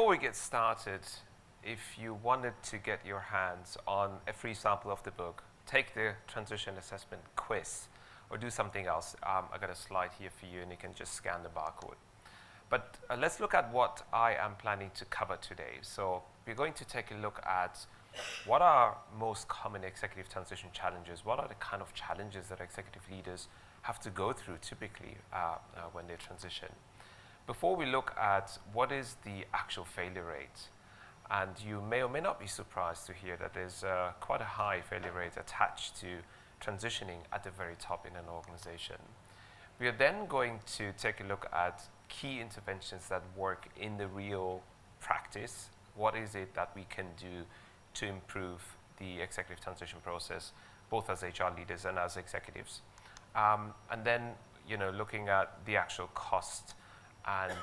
before we get started, if you wanted to get your hands on a free sample of the book, take the transition assessment quiz or do something else. I got a slide here for you and you can just scan the barcode. But let's look at what I am planning to cover today. So we're going to take a look at what are most common executive transition challenges. What are the kind of challenges that executive leaders have to go through typically when they transition? Before we look at what is the actual failure rate, and you may or may not be surprised to hear that there's quite a high failure rate attached to transitioning at the very top in an organization. We are then going to take a look at key interventions that work in the real practice. What is it that we can do to improve the executive transition process, both as HR leaders and as executives? And then, looking at the actual cost and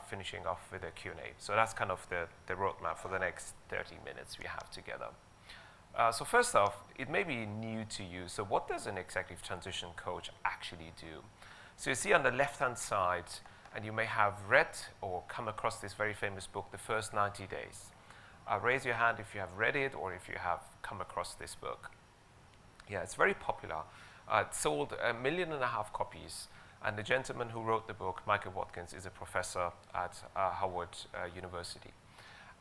finishing off with a Q&A. So that's kind of the roadmap for the next 30 minutes we have together. So first off, it may be new to you. So what does an executive transition coach actually do? So you see on the left-hand side, and you may have read or come across this very famous book, The First 90 Days. Raise your hand if you have read it or if you have come across this book. Yeah, it's very popular. It sold 1.5 million copies. And the gentleman who wrote the book, Michael Watkins, is a professor at Howard University.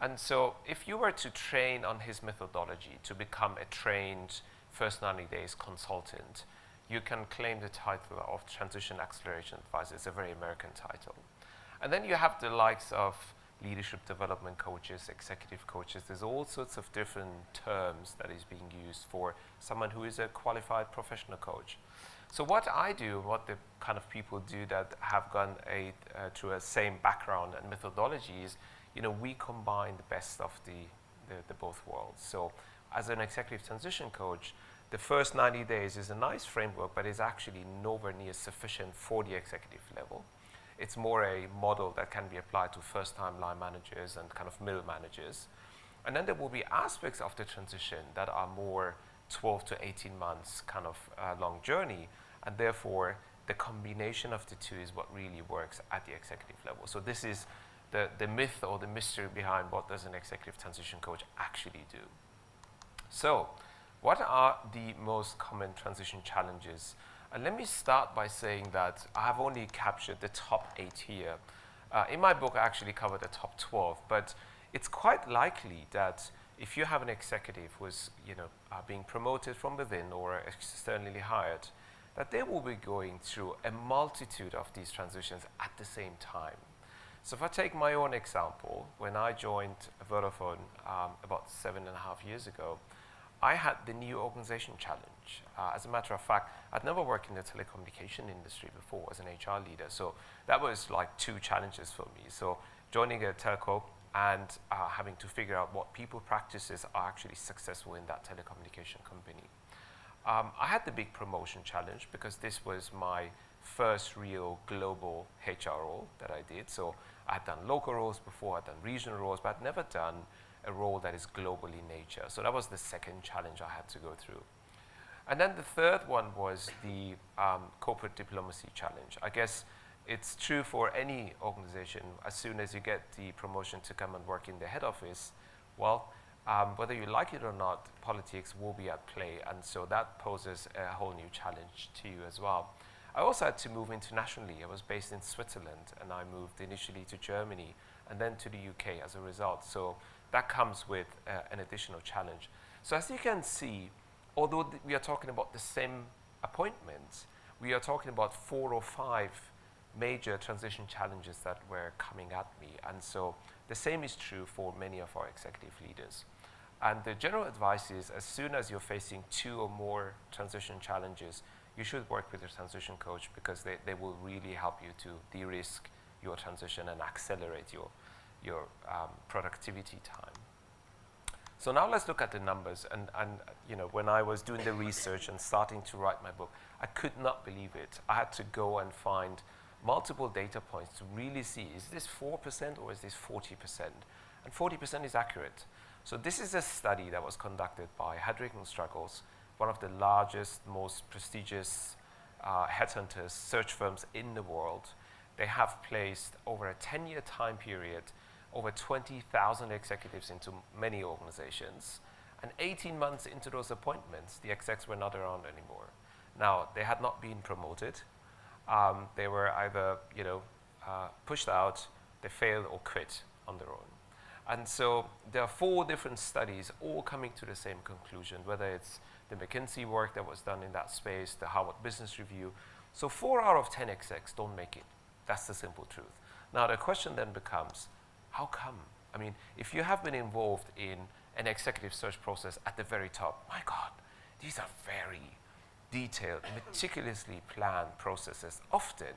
And so if you were to train on his methodology to become a trained First 90 Days consultant, you can claim the title of Transition Acceleration Advisor. It's a very American title. And then you have the likes of leadership development coaches, executive coaches. There's all sorts of different terms that is being used for someone who is a qualified professional coach. So what I do, what the kind of people do that have gone through a same background and methodologies, we combine the best of the both worlds. So as an executive transition coach, the first 90 days is a nice framework, but is actually nowhere near sufficient for the executive level. It's more a model that can be applied to first-time line managers and kind of middle managers. And then there will be aspects of the transition that are more 12 to 18 months kind of long journey, and therefore the combination of the two is what really works at the executive level. So this is the myth or the mystery behind what does an executive transition coach actually do. So what are the most common transition challenges? And let me start by saying that I have only captured the top 8 here. In my book, I actually cover the top 12, but it's quite likely that if you have an executive who's being promoted from within or externally hired, that they will be going through a multitude of these transitions at the same time. So if I take my own example, when I joined Vodafone about 7.5 years ago, I had the new organization challenge. As a matter of fact, I'd never worked in the telecommunication industry before as an HR leader, so that was like 2 challenges for me. So joining a telco and having to figure out what people practices are actually successful in that telecommunication company. I had the big promotion challenge because this was my first real global HR role that I did. So I had done local roles before, I'd done regional roles, but I'd never done a role that is global in nature. So that was the second challenge I had to go through. And then the third one was the corporate diplomacy challenge. I guess it's true for any organization. As soon as you get the promotion to come and work in the head office, well, whether you like it or not, politics will be at play. And so that poses a whole new challenge to you as well. I also had to move internationally. I was based in Switzerland, and I moved initially to Germany and then to the UK as a result. So that comes with an additional challenge. So as you can see, although we are talking about the same appointments, we are talking about 4 or 5 major transition challenges that were coming at me. And so the same is true for many of our executive leaders. And the general advice is, as soon as you're facing 2 or more transition challenges, you should work with a transition coach because they will really help you to de-risk your transition and accelerate your productivity time. So now let's look at the numbers. And when I was doing the research and starting to write my book, I could not believe it. I had to go and find multiple data points to really see, is this 4% or is this 40%? And 40% is accurate. So this is a study that was conducted by Hadrick & Struggles, one of the largest, most prestigious headhunters, search firms in the world. They have placed over a 10-year time period over 20,000 executives into many organizations. And 18 months into those appointments, the execs were not around anymore. Now, they had not been promoted. They were either, pushed out, they failed, or quit on their own. And so there are 4 different studies all coming to the same conclusion, whether it's the McKinsey work that was done in that space, the Harvard Business Review. So 4 out of 10 execs don't make it. That's the simple truth. Now the question then becomes, how come? I mean, if you have been involved in an executive search process at the very top, my God, these are very detailed, meticulously planned processes, often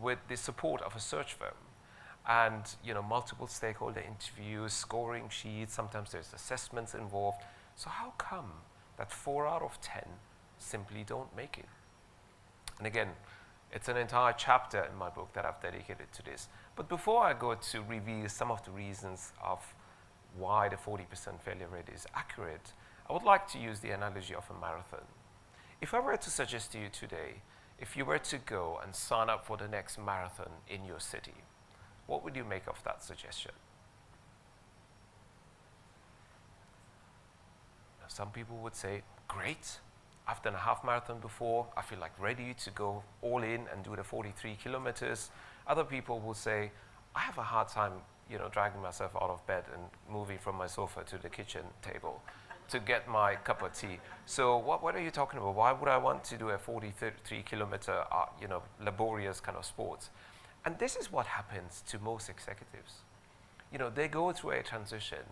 with the support of a search firm. And multiple stakeholder interviews, scoring sheets, sometimes there's assessments involved. So how come that 4 out of 10 simply don't make it? And again, it's an entire chapter in my book that I've dedicated to this. But before I go to reveal some of the reasons of why the 40% failure rate is accurate, I would like to use the analogy of a marathon. If I were to suggest to you today, if you were to go and sign up for the next marathon in your city, what would you make of that suggestion? Now, some people would say, great, I've done a half marathon before, I feel like ready to go all in and do the 43 kilometers. Other people will say, I have a hard time dragging myself out of bed and moving from my sofa to the kitchen table to get my cup of tea. So what are you talking about? Why would I want to do a 43 kilometer laborious kind of sport? And this is what happens to most executives. They go through a transition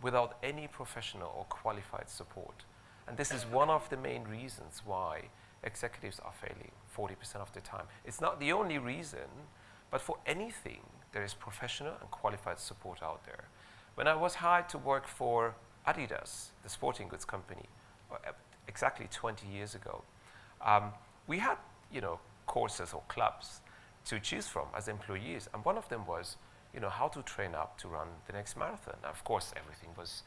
without any professional or qualified support. And this is one of the main reasons why executives are failing 40% of the time. It's not the only reason, but for anything, there is professional and qualified support out there. When I was hired to work for Adidas, the sporting goods company, exactly 20 years ago, we had, courses or clubs to choose from as employees. And one of them was, how to train up to run the next marathon. Now, of course, everything was,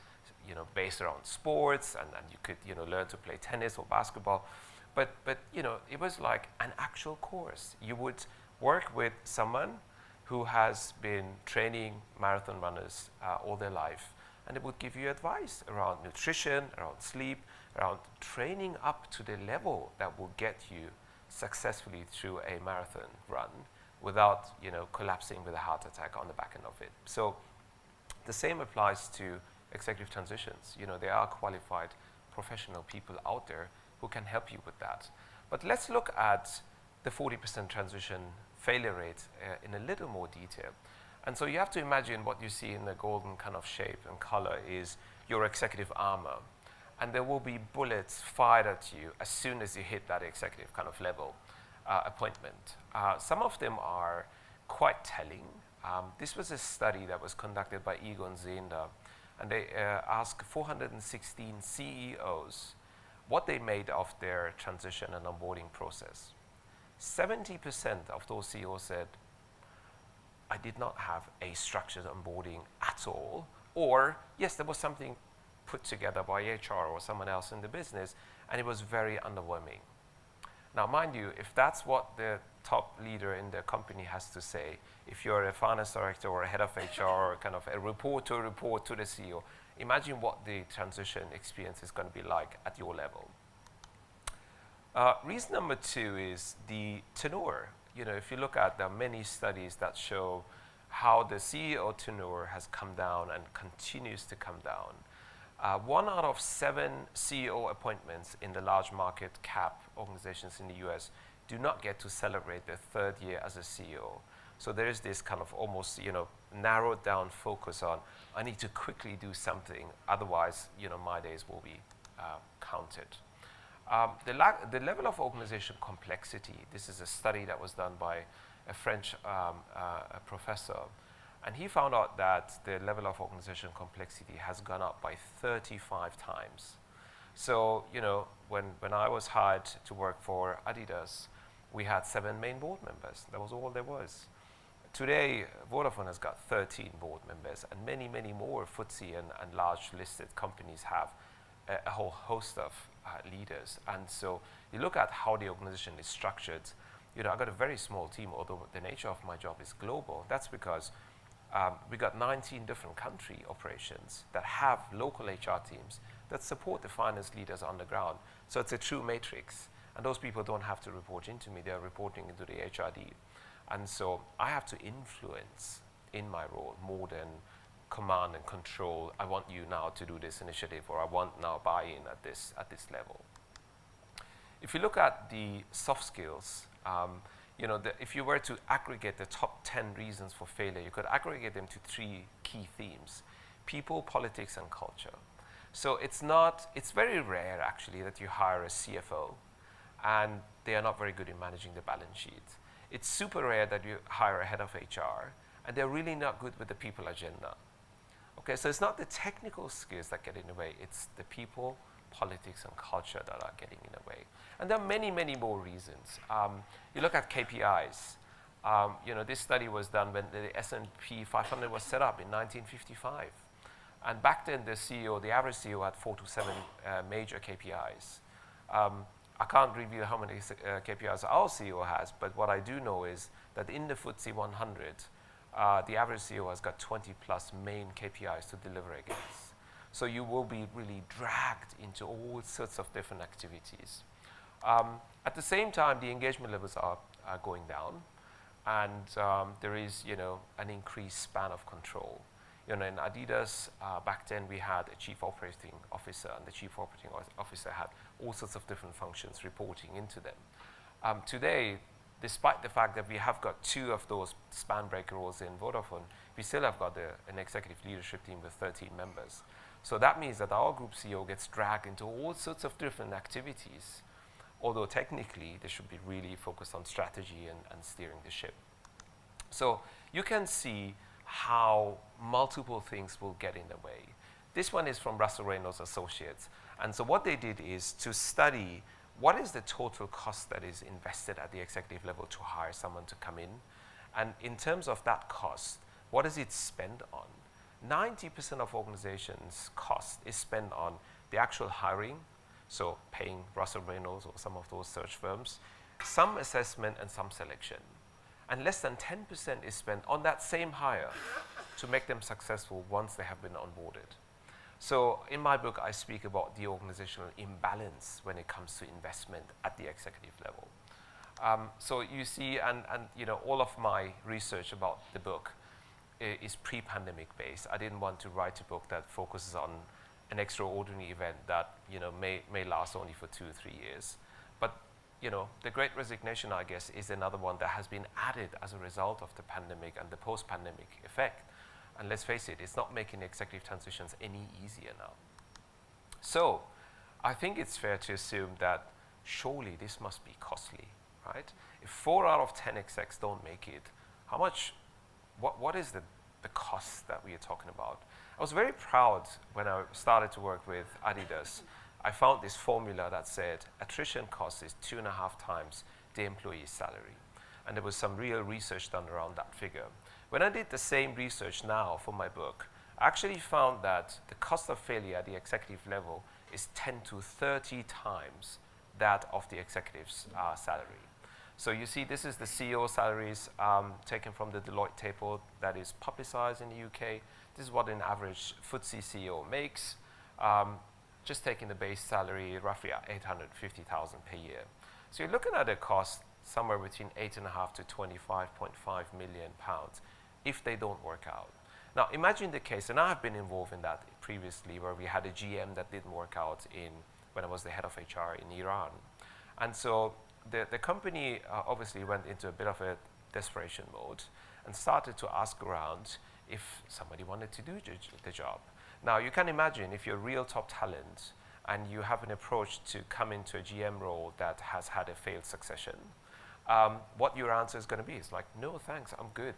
based around sports, and you could, learn to play tennis or basketball. But it was like an actual course. You would work with someone who has been training marathon runners all their life, and it would give you advice around nutrition, around sleep, around training up to the level that will get you successfully through a marathon run without collapsing with a heart attack on the back end of it. So the same applies to executive transitions. There are qualified professional people out there who can help you with that. But let's look at the 40% transition failure rate in a little more detail. And so you have to imagine what you see in the golden kind of shape and color is your executive armor. And there will be bullets fired at you as soon as you hit that executive kind of level appointment. Some of them are quite telling. This was a study that was conducted by Egon Zehnder, and they asked 416 CEOs what they made of their transition and onboarding process. 70% of those CEOs said, I did not have a structured onboarding at all, or yes, there was something put together by HR or someone else in the business, and it was very underwhelming. Now, mind you, if that's what the top leader in the company has to say, if you're a finance director or a head of HR or kind of a report to the CEO, imagine what the transition experience is going to be like at your level. Reason number 2 is the tenure. If you look at, there are many studies that show how the CEO tenure has come down and continues to come down. 1 out of 7 CEO appointments in the large market cap organizations in the US do not get to celebrate their 3rd year as a CEO. So there is this kind of almost, narrowed down focus on, I need to quickly do something, otherwise, my days will be counted. The level of organization complexity, this is a study that was done by a French professor, and he found out that the level of organization complexity has gone up by 35 times. So, when I was hired to work for Adidas, we had 7 main board members. That was all there was. Today, Vodafone has got 13 board members, and many, many more FTSE and large listed companies have a whole host of leaders. And so you look at how the organization is structured. I've got a very small team, although the nature of my job is global. That's because we got 19 different country operations that have local HR teams that support the finance leaders on the ground. So it's a true matrix. And those people don't have to report into me, they're reporting into the HRD. And so I have to influence in my role more than command and control. I want you now to do this initiative, or I want now buy-in at this level. If you look at the soft skills, if you were to aggregate the top 10 reasons for failure, you could aggregate them to 3 key themes: people, politics, and culture. So it's very rare actually that you hire a CFO and they are not very good in managing the balance sheet. It's super rare that you hire a head of HR and they're really not good with the people agenda. Okay, so it's not the technical skills that get in the way, it's the people, politics, and culture that are getting in the way. And there are many, many more reasons. You look at KPIs. This study was done when the S&P 500 was set up in 1955. And back then, the average CEO had 4 to 7 major KPIs. I can't reveal how many KPIs our CEO has, but what I do know is that in the FTSE 100, the average CEO has got 20 plus main KPIs to deliver against. So you will be really dragged into all sorts of different activities. At the same time, the engagement levels are going down, and there is an increased span of control. In Adidas, back then we had a chief operating officer, and the chief operating officer had all sorts of different functions reporting into them. Today, despite the fact that we have got 2 of those span breaker roles in Vodafone, we still have got an executive leadership team with 13 members. So that means that our group CEO gets dragged into all sorts of different activities, although technically they should be really focused on strategy and steering the ship. So you can see how multiple things will get in the way. This one is from Russell Reynolds Associates. And so what they did is to study what is the total cost that is invested at the executive level to hire someone to come in. And in terms of that cost, what does it spend on? 90% of organizations' cost is spent on the actual hiring, so paying Russell Reynolds or some of those search firms, some assessment and some selection. And less than 10% is spent on that same hire to make them successful once they have been onboarded. So in my book, I speak about the organizational imbalance when it comes to investment at the executive level. So you see, and all of my research about the book is pre-pandemic based. I didn't want to write a book that focuses on an extraordinary event that may last only for 2 or 3 years. But the Great Resignation, I guess, is another one that has been added as a result of the pandemic and the post-pandemic effect. And let's face it, it's not making executive transitions any easier now. So I think it's fair to assume that surely this must be costly, right? If 4 out of 10 execs don't make it, how much, what is the cost that we are talking about? I was very proud when I started to work with Adidas. I found this formula that said attrition cost is 2.5 times the employee's salary. And there was some real research done around that figure. When I did the same research now for my book, I actually found that the cost of failure at the executive level is 10 to 30 times that of the executive's salary. So you see, this is the CEO salaries taken from the Deloitte table that is publicized in the UK. This is what an average FTSE CEO makes. Just taking the base salary, roughly at 850,000 per year. So you're looking at a cost somewhere between 8.5 to 25.5 million pounds if they don't work out. Now imagine the case, and I have been involved in that previously, where we had a GM that didn't work out when I was the head of HR in Iran. And so the company obviously went into a bit of a desperation mode and started to ask around if somebody wanted to do the job. Now you can imagine if you're a real top talent and you have an approach to come into a GM role that has had a failed succession, what your answer is going to be is like, no thanks, I'm good.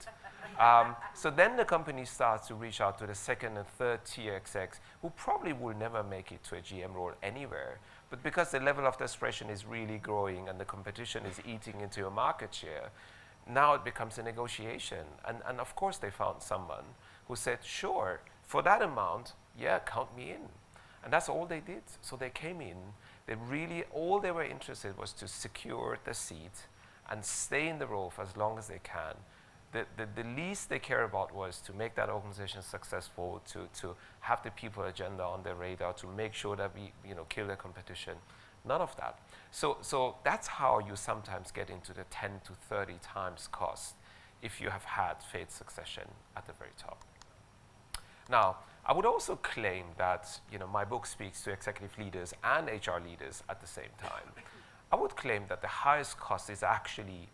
So then the company starts to reach out to the 2nd and 3rd tier execs who probably will never make it to a GM role anywhere, but because the level of desperation is really growing and the competition is eating into your market share, now it becomes a negotiation. And of course they found someone who said, sure, for that amount, yeah, count me in. And that's all they did. So they came in, all they were interested was to secure the seat and stay in the role for as long as they can. the least they care about was to make that organization successful, to have the people agenda on their radar, to make sure that we kill the competition. None of that. So that's how you sometimes get into the 10 to 30 times cost if you have had failed succession at the very top. Now, I would also claim that my book speaks to executive leaders and HR leaders at the same time. I would claim that the highest cost is actually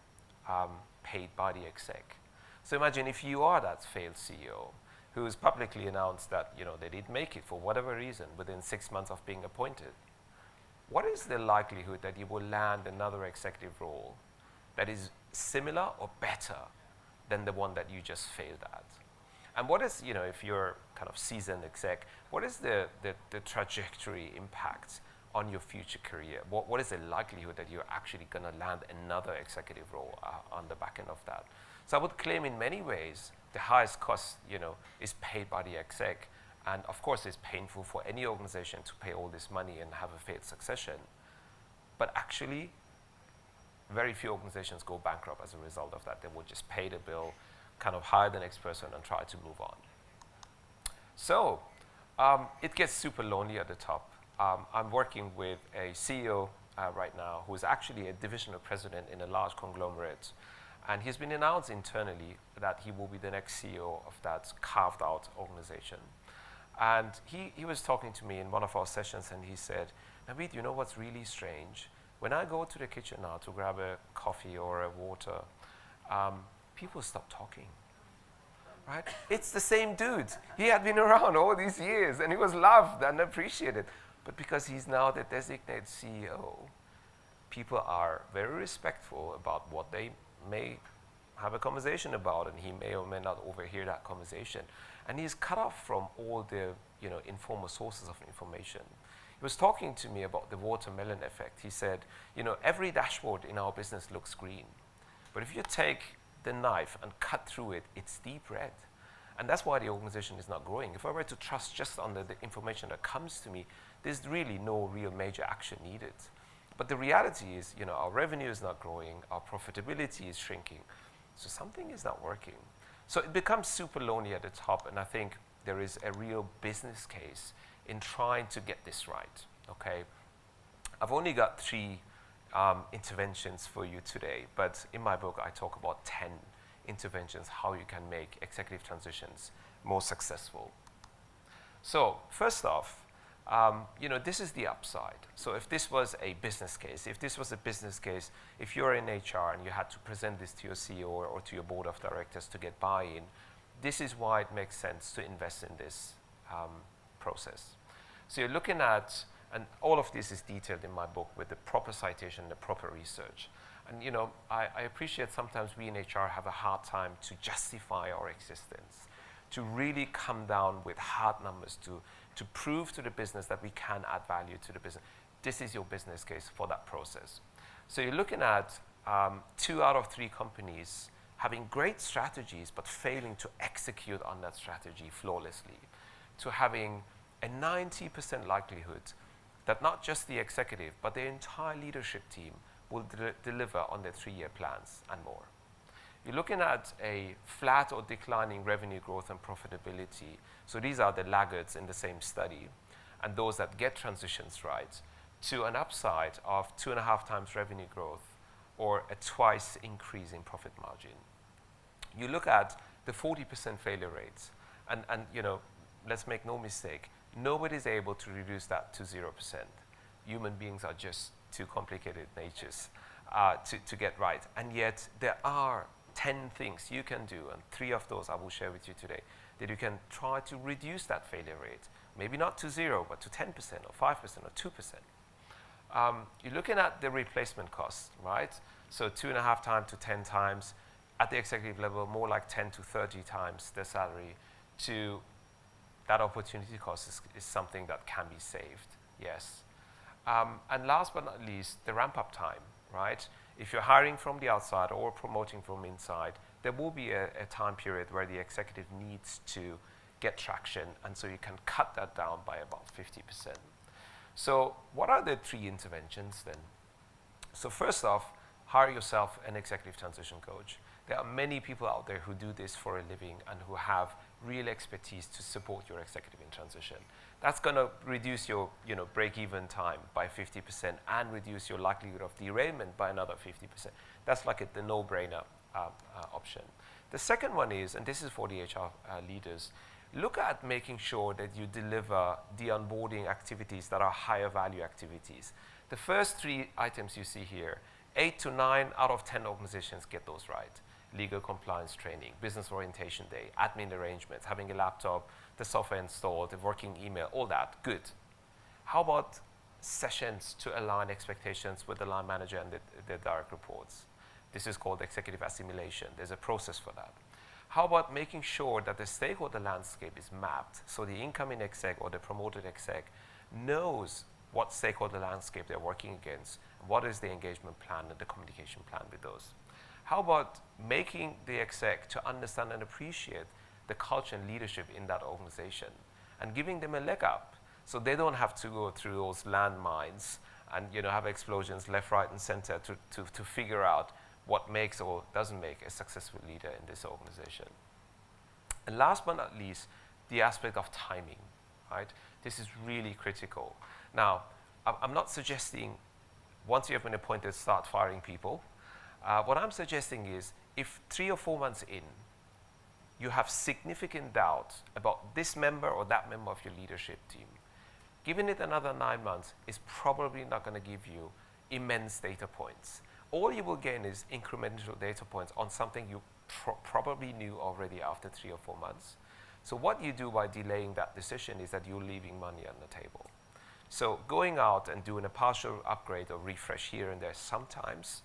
paid by the exec. So imagine if you are that failed CEO who has publicly announced that they didn't make it for whatever reason within 6 months of being appointed. What is the likelihood that you will land another executive role that is similar or better than the one that you just failed at? And what is, if you're kind of seasoned exec, what is the trajectory impact on your future career? What is the likelihood that you're actually going to land another executive role on the back end of that? So I would claim in many ways the highest cost, is paid by the exec. And of course, it's painful for any organization to pay all this money and have a failed succession. But actually, very few organizations go bankrupt as a result of that. They will just pay the bill, kind of hire the next person and try to move on. So it gets super lonely at the top. I'm working with a CEO right now who is actually a divisional president in a large conglomerate. And he's been announced internally that he will be the next CEO of that carved out organization. And he was talking to me in one of our sessions and he said, Navid, you know what's really strange? When I go to the kitchen now to grab a coffee or a water, people stop talking, right? It's the same dude. He had been around all these years and he was loved and appreciated. But because he's now the designated CEO, people are very respectful about what they may have a conversation about, and he may or may not overhear that conversation. And he's cut off from all the informal sources of information. He was talking to me about the watermelon effect. He said, every dashboard in our business looks green. But if you take the knife and cut through it, it's deep red. And that's why the organization is not growing. If I were to trust just on the information that comes to me, there's really no real major action needed. But the reality is, our revenue is not growing, our profitability is shrinking. So something is not working. So it becomes super lonely at the top, and I think there is a real business case in trying to get this right, okay? I've only got 3 interventions for you today, but in my book I talk about 10 interventions, how you can make executive transitions more successful. So first off, this is the upside. So if this was a business case, if you're in HR and you had to present this to your CEO or to your board of directors to get buy-in, this is why it makes sense to invest in this process. So you're looking at, and all of this is detailed in my book with the proper citation, the proper research. And I appreciate sometimes we in HR have a hard time to justify our existence, to really come down with hard numbers, to prove to the business that we can add value to the business. This is your business case for that process. So you're looking at 2 out of 3 companies having great strategies but failing to execute on that strategy flawlessly, to having a 90% likelihood that not just the executive but the entire leadership team will deliver on their 3-year plans and more. You're looking at a flat or declining revenue growth and profitability. So these are the laggards in the same study, and those that get transitions right, to an upside of 2.5 times revenue growth or a twice increase in profit margin. You look at the 40% failure rates, and let's make no mistake, nobody's able to reduce that to 0%. Human beings are just too complicated natures to get right. And yet there are 10 things you can do, and 3 of those I will share with you today, that you can try to reduce that failure rate. Maybe not to 0, but to 10% or 5% or 2%. You're looking at the replacement cost, right? So 2.5 times to 10 times. At the executive level, more like 10 to 30 times their salary. To that opportunity cost is something that can be saved, yes. And last but not least, the ramp-up time, right? If you're hiring from the outside or promoting from inside, there will be a time period where the executive needs to get traction, and so you can cut that down by about 50%. So what are the 3 interventions then? So first off, hire yourself an executive transition coach. There are many people out there who do this for a living and who have real expertise to support your executive in transition. That's going to reduce your break-even time by 50% and reduce your likelihood of derailment by another 50%. That's like the no-brainer option. The second one is, and this is for the HR leaders, look at making sure that you deliver the onboarding activities that are higher value activities. The first 3 items you see here, 8 to 9 out of 10 organizations get those right. Legal compliance training, business orientation day, admin arrangements, having a laptop, the software installed, the working email, all that, good. How about sessions to align expectations with the line manager and the direct reports? This is called executive assimilation. There's a process for that. How about making sure that the stakeholder landscape is mapped so the incoming exec or the promoted exec knows what stakeholder landscape they're working against, what is the engagement plan and the communication plan with those? How about making the exec to understand and appreciate the culture and leadership in that organization and giving them a leg up so they don't have to go through those landmines and have explosions left, right, and center to figure out what makes or doesn't make a successful leader in this organization. And last but not least, the aspect of timing, right? This is really critical. Now, I'm not suggesting once you have been appointed, start firing people. What I'm suggesting is if 3 or 4 months in, you have significant doubt about this member or that member of your leadership team, giving it another 9 months is probably not going to give you immense data points. All you will gain is incremental data points on something you probably knew already after 3 or 4 months. So what you do by delaying that decision is that you're leaving money on the table. So going out and doing a partial upgrade or refresh here and there sometimes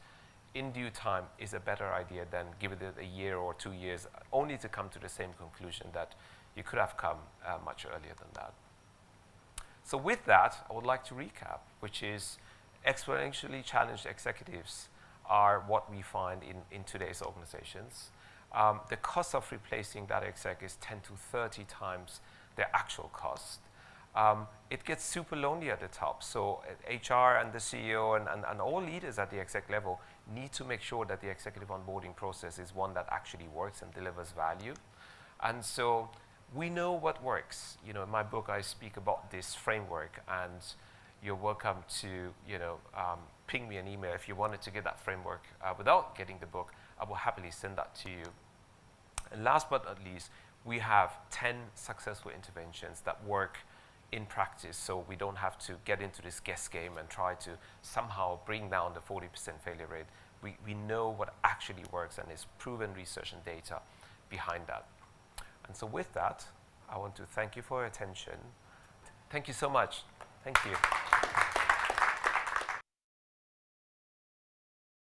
in due time is a better idea than giving it a year or 2 years only to come to the same conclusion that you could have come much earlier than that. So with that, I would like to recap, which is exponentially challenged executives are what we find in today's organizations. The cost of replacing that exec is 10 to 30 times their actual cost. It gets super lonely at the top. So HR and the CEO and all leaders at the exec level need to make sure that the executive onboarding process is one that actually works and delivers value. And so we know what works. In my book, I speak about this framework, and you're welcome to ping me an email if you wanted to get that framework without getting the book. I will happily send that to you. And last but not least, we have 10 successful interventions that work in practice, so we don't have to get into this guess game and try to somehow bring down the 40% failure rate. We know what actually works, and there's proven research and data behind that. And so with that, I want to thank you for your attention. Thank you so much. Thank you.